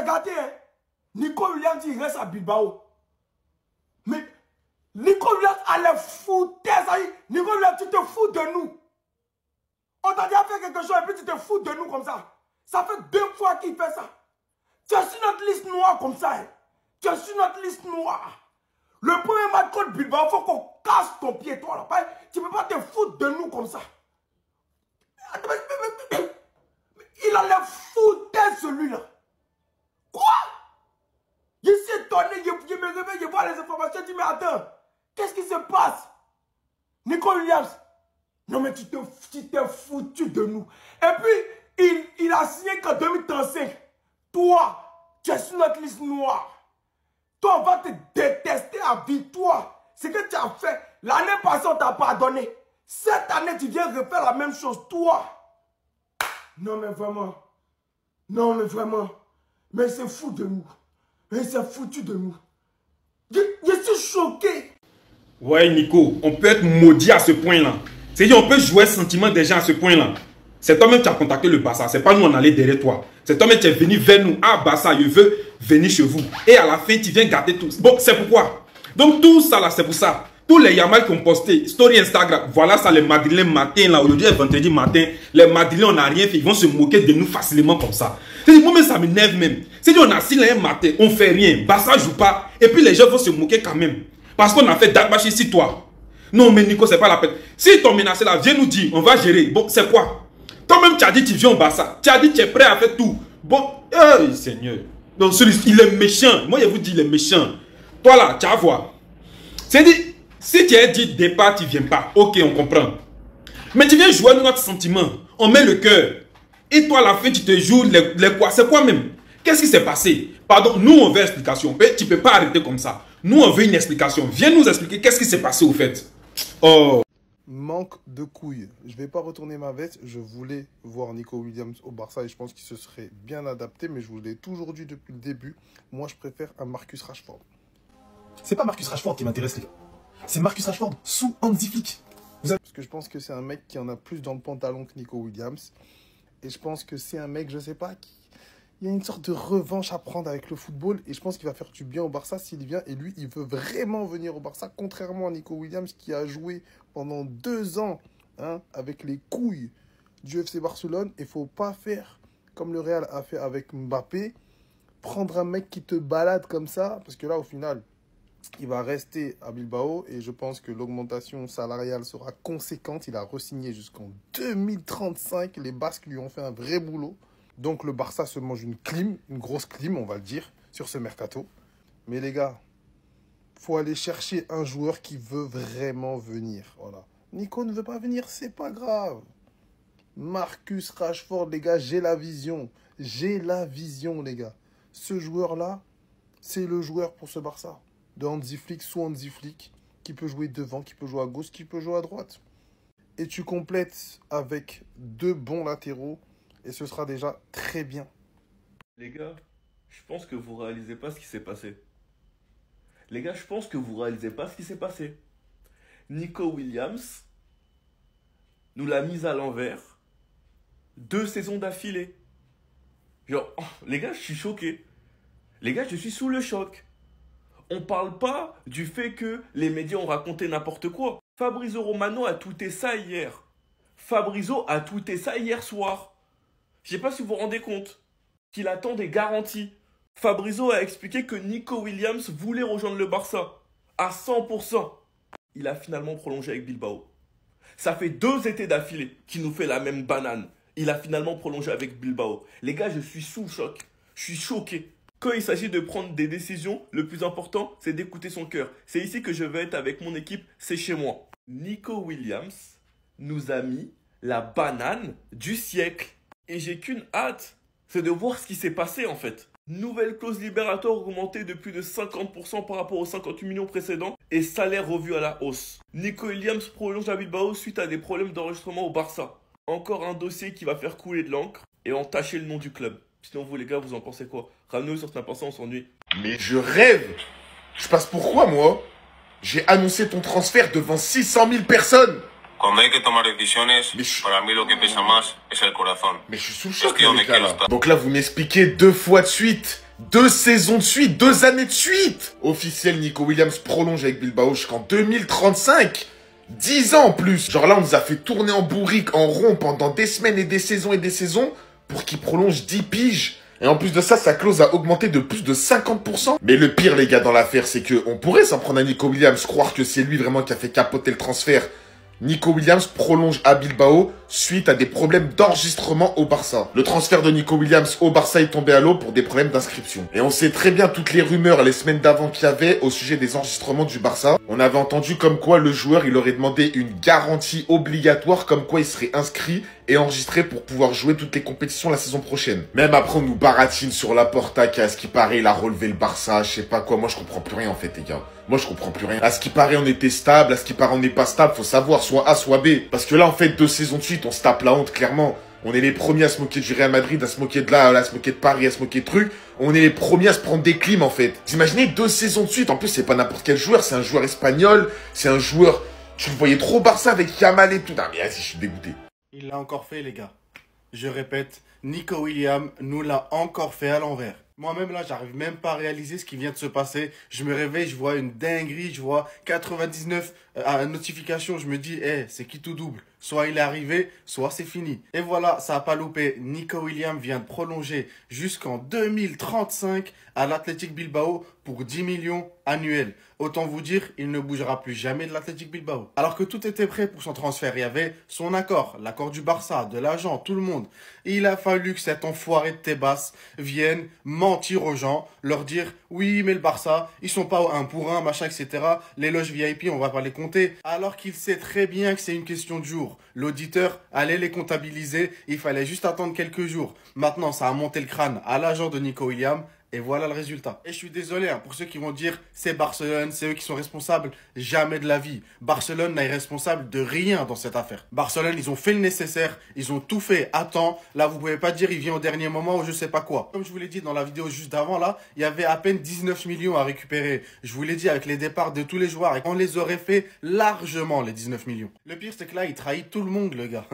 regardez, hein, Nico Williams, il reste à Bilbao. Mais Nico Williams a les foutaises. Nico Williams, tu te fous de nous. On t'a déjà fait quelque chose et puis tu te fous de nous comme ça. Ça fait 2 fois qu'il fait ça. Tu es sur notre liste noire comme ça. Hein. Tu es sur notre liste noire. Le premier match contre Bilbao, il faut qu'on casse ton pied, toi. Là. Tu ne peux pas te foutre de nous comme ça. Il a les foutaises, celui-là. Quoi? Je suis étonné, je me réveille, je vois les informations, je dis, mais attends, qu'est-ce qui se passe? Nico Williams, non mais tu t'es foutu de nous. Et puis, il a signé qu'en 2035, toi, tu es sur notre liste noire. Toi, on va te détester à vie, toi. Ce que tu as fait, l'année passée, on t'a pardonné. Cette année, tu viens refaire la même chose, toi. Non mais vraiment. Non mais vraiment. Mais c'est fou de nous. Mais c'est foutu de nous. Je suis choqué. Ouais, Nico, on peut être maudit à ce point-là. C'est-à-dire, on peut jouer le sentiment des gens à ce point-là. C'est toi-même qui as contacté le Barça. C'est pas nous, on allait derrière toi. C'est toi-même qui es venu vers nous. Ah, Barça, je veux venir chez vous. Et à la fin, tu viens garder tout. Bon, c'est pourquoi. Donc, tout ça, là, c'est pour ça. Tous les Yamal qui ont posté, story Instagram, voilà ça, les Madrilènes matin, là, aujourd'hui est vendredi matin, les Madrilènes, on n'a rien fait, ils vont se moquer de nous facilement comme ça. C'est-à-dire, moi-même, ça m'énerve même. C'est-à-dire, on a assis là un matin, on fait rien, Barça joue pas, et puis les gens vont se moquer quand même. Parce qu'on a fait Darbache ici, toi. Non, mais Nico, c'est pas la peine. Si ton menacé là, viens nous dire, on va gérer. Bon, c'est quoi? Toi-même, tu as dit tu viens au Barça. Tu as dit tu es prêt à faire tout. Bon, Seigneur. Donc, il est méchant. Moi, je vous dis, il est méchant. Toi là, tu vas voir. C'est-à-dire, si tu as dit départ, tu ne viens pas. Ok, on comprend. Mais tu viens jouer avec notre sentiment. On met le cœur. Et toi, à la fin, tu te joues les quoi? C'est quoi même? Qu'est-ce qui s'est passé? Pardon, nous, on veut explication. Tu ne peux pas arrêter comme ça. Nous, on veut une explication. Viens nous expliquer qu'est-ce qui s'est passé au fait. Oh. Manque de couilles. Je ne vais pas retourner ma veste. Je voulais voir Nico Williams au Barça et je pense qu'il se serait bien adapté. Mais je vous l'ai toujours dit depuis le début. Moi, je préfère un Marcus Rashford. C'est pas Marcus Rashford qui m'intéresse, les gars. C'est Marcus Rashford sous Hansi Flick. Parce que je pense que c'est un mec qui en a plus dans le pantalon que Nico Williams. Et je pense que c'est un mec, je sais pas, il y a une sorte de revanche à prendre avec le football. Et je pense qu'il va faire du bien au Barça s'il vient. Et lui, il veut vraiment venir au Barça. Contrairement à Nico Williams qui a joué pendant 2 ans avec les couilles du FC Barcelone. Il ne faut pas faire comme le Real a fait avec Mbappé. Prendre un mec qui te balade comme ça. Parce que là, au final, il va rester à Bilbao. Et je pense que l'augmentation salariale sera conséquente. Il a re-signé jusqu'en 2035. Les Basques lui ont fait un vrai boulot. Donc le Barça se mange une clim, une grosse clim, on va le dire, sur ce mercato. Mais les gars, faut aller chercher un joueur qui veut vraiment venir. Voilà. Nico ne veut pas venir, c'est pas grave. Marcus Rashford, les gars, j'ai la vision. J'ai la vision, les gars. Ce joueur-là, c'est le joueur pour ce Barça. De Hansi Flick, sous Hansi Flick, qui peut jouer devant, qui peut jouer à gauche, qui peut jouer à droite. Et tu complètes avec 2 bons latéraux. Et ce sera déjà très bien. Les gars, je pense que vous réalisez pas ce qui s'est passé. Les gars, je pense que vous réalisez pas ce qui s'est passé. Nico Williams nous l'a mise à l'envers 2 saisons d'affilée. Genre, les gars, je suis choqué. Les gars, je suis sous le choc. On parle pas du fait que les médias ont raconté n'importe quoi. Fabrizio Romano a tweeté ça hier. Fabrizio a tweeté ça hier soir. Je ne sais pas si vous vous rendez compte qu'il attend des garanties. Fabrizio a expliqué que Nico Williams voulait rejoindre le Barça à 100%. Il a finalement prolongé avec Bilbao. Ça fait 2 étés d'affilée qu'il nous fait la même banane. Il a finalement prolongé avec Bilbao. Les gars, je suis sous choc. Je suis choqué. Quand il s'agit de prendre des décisions, le plus important, c'est d'écouter son cœur. C'est ici que je vais être avec mon équipe, c'est chez moi. Nico Williams nous a mis la banane du siècle. Et j'ai qu'une hâte, c'est de voir ce qui s'est passé en fait. Nouvelle clause libératoire augmentée de plus de 50% par rapport aux 58 millions précédents et salaire revu à la hausse. Nico Williams prolonge à Bilbao suite à des problèmes d'enregistrement au Barça. Encore un dossier qui va faire couler de l'encre et entacher le nom du club. Sinon vous les gars, vous en pensez quoi? Ramenez-nous sur cette on s'ennuie. Mais je rêve. Je passe pourquoi moi? J'ai annoncé ton transfert devant 600 000 personnes. Cuando hay que tomar decisiones, para mí lo que pesa más es el corazón. Mais je suis sous le choc, les gars, là. Donc là, vous m'expliquez 2 fois de suite 2 saisons de suite, 2 années de suite. Officiel, Nico Williams prolonge avec Bilbao jusqu'en 2035. 10 ans en plus. Genre là, on nous a fait tourner en bourrique, en rond pendant des semaines et des saisons pour qu'il prolonge 10 piges. Et en plus de ça, sa clause a augmenté de plus de 50%. Mais le pire, les gars, dans l'affaire, c'est que on pourrait s'en prendre à Nico Williams, croire que c'est lui vraiment qui a fait capoter le transfert. Nico Williams prolonge à Bilbao suite à des problèmes d'enregistrement au Barça. Le transfert de Nico Williams au Barça est tombé à l'eau pour des problèmes d'inscription. Et on sait très bien toutes les rumeurs les semaines d'avant qu'il y avait au sujet des enregistrements du Barça. On avait entendu comme quoi le joueur, il aurait demandé une garantie obligatoire comme quoi il serait inscrit et enregistré pour pouvoir jouer toutes les compétitions la saison prochaine. Même après, on nous baratine sur Laporta qui, à ce qui paraît, il a relevé le Barça, je sais pas quoi. Moi, je comprends plus rien en fait, les gars. Moi, je comprends plus rien. À ce qui paraît, on était stable. À ce qui paraît, on n'est pas stable. Faut savoir, soit A, soit B. Parce que là, en fait, 2 saisons de suite, on se tape la honte, clairement. On est les premiers à se moquer du Real Madrid, à se moquer de là, à se moquer de Paris, à se moquer de trucs. On est les premiers à se prendre des clims, en fait. Vous imaginez 2 saisons de suite. En plus, c'est pas n'importe quel joueur. C'est un joueur espagnol. C'est un joueur... Tu le voyais trop Barça avec Yamal et tout. Non, mais vas-y, je suis dégoûté. Il l'a encore fait, les gars. Je répète, Nico Williams nous l'a encore fait à l'envers. Moi-même, là, j'arrive même pas à réaliser ce qui vient de se passer. Je me réveille, je vois une dinguerie, je vois 99 notifications. Je me dis, c'est qui tout double? Soit il est arrivé, soit c'est fini. Et voilà, ça a pas loupé. Nico Williams vient de prolonger jusqu'en 2035 à l'Athletic Bilbao pour 10 millions annuels. Autant vous dire, il ne bougera plus jamais de l'Athletic Bilbao. Alors que tout était prêt pour son transfert, il y avait son accord, l'accord du Barça, de l'agent, tout le monde. Et il a fallu que cet enfoiré de Tebas vienne mentir aux gens, leur dire « Oui, mais le Barça, ils sont pas au 1 pour 1, machin, etc. Les loges VIP, on va pas les compter. » Alors qu'il sait très bien que c'est une question de jours. L'auditeur allait les comptabiliser, il fallait juste attendre quelques jours. Maintenant, ça a monté le crâne à l'agent de Nico Williams. Et voilà le résultat. Et je suis désolé pour ceux qui vont dire c'est Barcelone, c'est eux qui sont responsables. Jamais de la vie. Barcelone n'est responsable de rien dans cette affaire. Barcelone, ils ont fait le nécessaire, ils ont tout fait à temps. Là, vous pouvez pas dire il vient au dernier moment ou je sais pas quoi. Comme je vous l'ai dit dans la vidéo juste d'avant, là, il y avait à peine 19 millions à récupérer. Je vous l'ai dit avec les départs de tous les joueurs. On les aurait fait largement, les 19 millions. Le pire, c'est que là, il trahit tout le monde, le gars.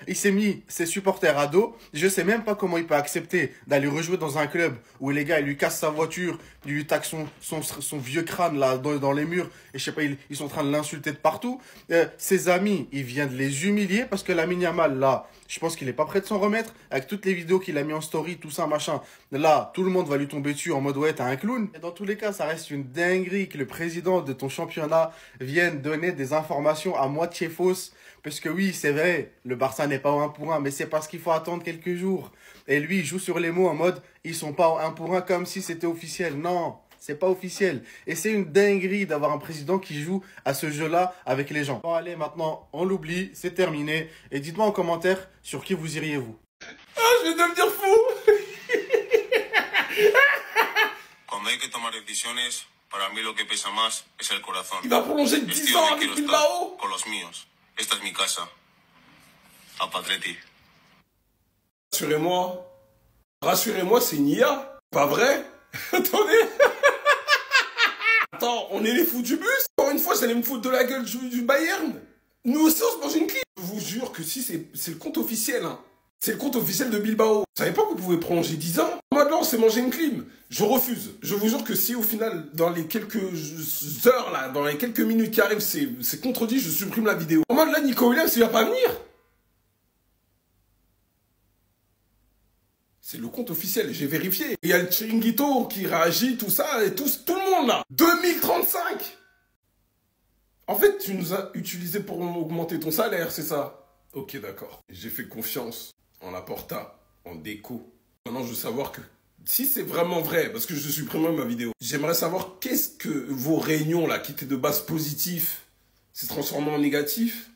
Il s'est mis ses supporters à dos. Je sais même pas comment il peut accepter d'aller rejouer dans un club où les gars, ils lui cassent sa voiture, ils lui taquent son vieux crâne là dans les murs, et je sais pas, ils sont en train de l'insulter de partout. Ses amis, il vient de les humilier parce que Lamine Yamal là, je pense qu'il est pas prêt de s'en remettre avec toutes les vidéos qu'il a mis en story, tout ça machin. Là, tout le monde va lui tomber dessus en mode ouais, t'es un clown. Et dans tous les cas, ça reste une dinguerie que le président de ton championnat vienne donner des informations à moitié fausses. Parce que oui, c'est vrai, le Barça n'est pas au 1 pour 1, mais c'est parce qu'il faut attendre quelques jours. Et lui, il joue sur les mots en mode, ils sont pas au 1 pour 1 comme si c'était officiel. Non, c'est pas officiel. Et c'est une dinguerie d'avoir un président qui joue à ce jeu-là avec les gens. Bon, allez, maintenant, on l'oublie, c'est terminé. Et dites-moi en commentaire sur qui vous iriez vous. Ah, je vais devenir fou. Cuando hay que tomar decisiones, para mí lo que pesa más es el corazón. Il va prolonger 10 ans avec Bilbao. Con los míos. Esta es mi casa. A Padretti. Rassurez-moi, c'est une IA. Pas vrai? Attendez. Attends, on est les fous du bus. Encore une fois, j'allais me foutre de la gueule du Bayern. Nous aussi, on se mange une clip. Je vous jure que si c'est le compte officiel, hein. C'est le compte officiel de Bilbao. Vous savez pas que vous pouvez prolonger 10 ans? Maintenant, on s'est mangé une clim. Je refuse. Je vous jure que si au final, dans les quelques heures, là, dans les quelques minutes qui arrivent, c'est contredit, je supprime la vidéo. En mode là, Nico Williams, il va pas venir. C'est le compte officiel, j'ai vérifié. Il y a le Chiringuito qui réagit, tout ça, et tout le monde là. 2035. En fait, tu nous as utilisé pour augmenter ton salaire, c'est ça? Ok, d'accord. J'ai fait confiance en Laporta, en déco. Maintenant, je veux savoir que si c'est vraiment vrai, parce que je supprime ma vidéo, j'aimerais savoir qu'est-ce que vos réunions là, qui étaient de base positifs, s'est transformé en négatif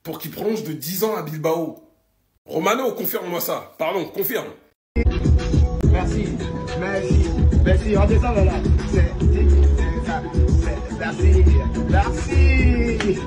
pour qu'ils prolongent de 10 ans à Bilbao. Romano, confirme-moi ça. Pardon, confirme. Merci, merci, merci, redescends là. Merci, merci.